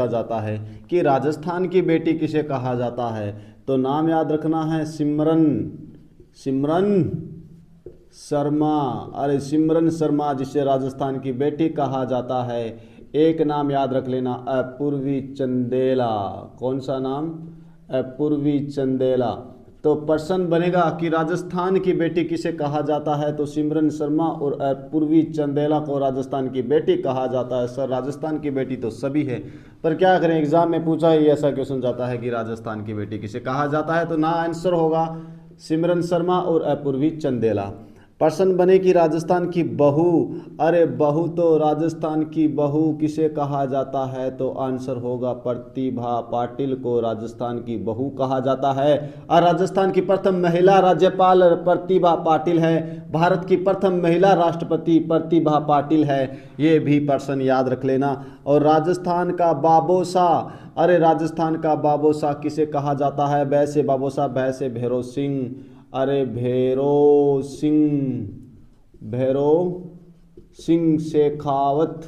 जाता है कि राजस्थान की बेटी किसे कहा जाता है, तो नाम याद रखना है सिमरन, सिमरन शर्मा। अरे सिमरन शर्मा जिसे राजस्थान की बेटी कहा जाता है। एक नाम याद रख लेना, अपूर्वी चंदेला। कौन सा नाम? अपूर्वी चंदेला। तो प्रश्न बनेगा कि राजस्थान की बेटी किसे कहा जाता है, तो सिमरन शर्मा और अपूर्वी चंदेला को राजस्थान की बेटी कहा जाता है। सर राजस्थान की बेटी तो सभी है, पर क्या करें, एग्जाम में पूछा ही ऐसा क्वेश्चन जाता है कि राजस्थान की बेटी किसे कहा जाता है, तो ना आंसर होगा सिमरन शर्मा और अपूर्वी चंदेला। प्रश्न बने कि राजस्थान की बहू, अरे बहू तो राजस्थान की बहू किसे कहा जाता है, तो आंसर होगा प्रतिभा पाटिल को राजस्थान की बहू कहा जाता है। और राजस्थान की प्रथम महिला राज्यपाल प्रतिभा पाटिल है, भारत की प्रथम महिला राष्ट्रपति प्रतिभा पाटिल है। ये भी प्रश्न याद रख लेना। और राजस्थान का बाबोसा, अरे राजस्थान का बाबोसा किसे कहा जाता है, वैसे बाबोसा, वैसे भैरव सिंह, अरे भैरव सिंह, भैरव सिंह शेखावत,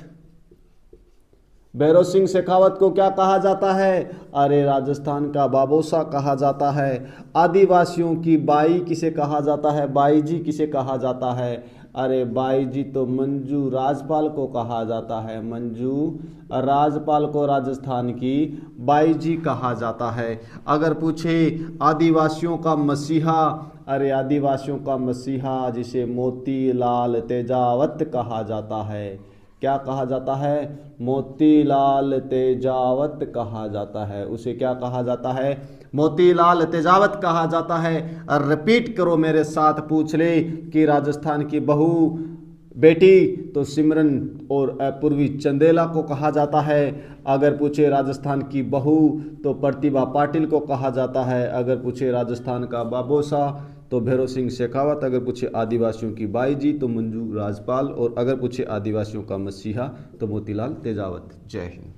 भैरव सिंह शेखावत को क्या कहा जाता है, अरे राजस्थान का बाबोसा कहा जाता है। आदिवासियों की बाई किसे कहा जाता है, बाई जी किसे कहा जाता है, अरे बाई जी तो मंजू राजपाल को कहा जाता है, मंजू राजपाल को राजस्थान की बाई जी कहा जाता है। अगर पूछे आदिवासियों का मसीहा, अरे आदिवासियों का मसीहा जिसे मोतीलाल तेजावत कहा जाता है, क्या कहा जाता है, मोतीलाल तेजावत कहा जाता है, उसे क्या कहा जाता है, मोतीलाल तेजावत कहा जाता है। और रिपीट करो मेरे साथ, पूछ ले कि राजस्थान की बहू बेटी तो सिमरन और अपूर्वी चंदेला को कहा जाता है। अगर पूछे राजस्थान की बहू तो प्रतिभा पाटिल को कहा जाता है। अगर पूछे राजस्थान का बाबोसा तो भैरव सिंह शेखावत। अगर पूछे आदिवासियों की बाई जी तो मंजू राजपाल। और अगर पूछे आदिवासियों का मसीहा तो मोतीलाल तेजावत। जय हिंद।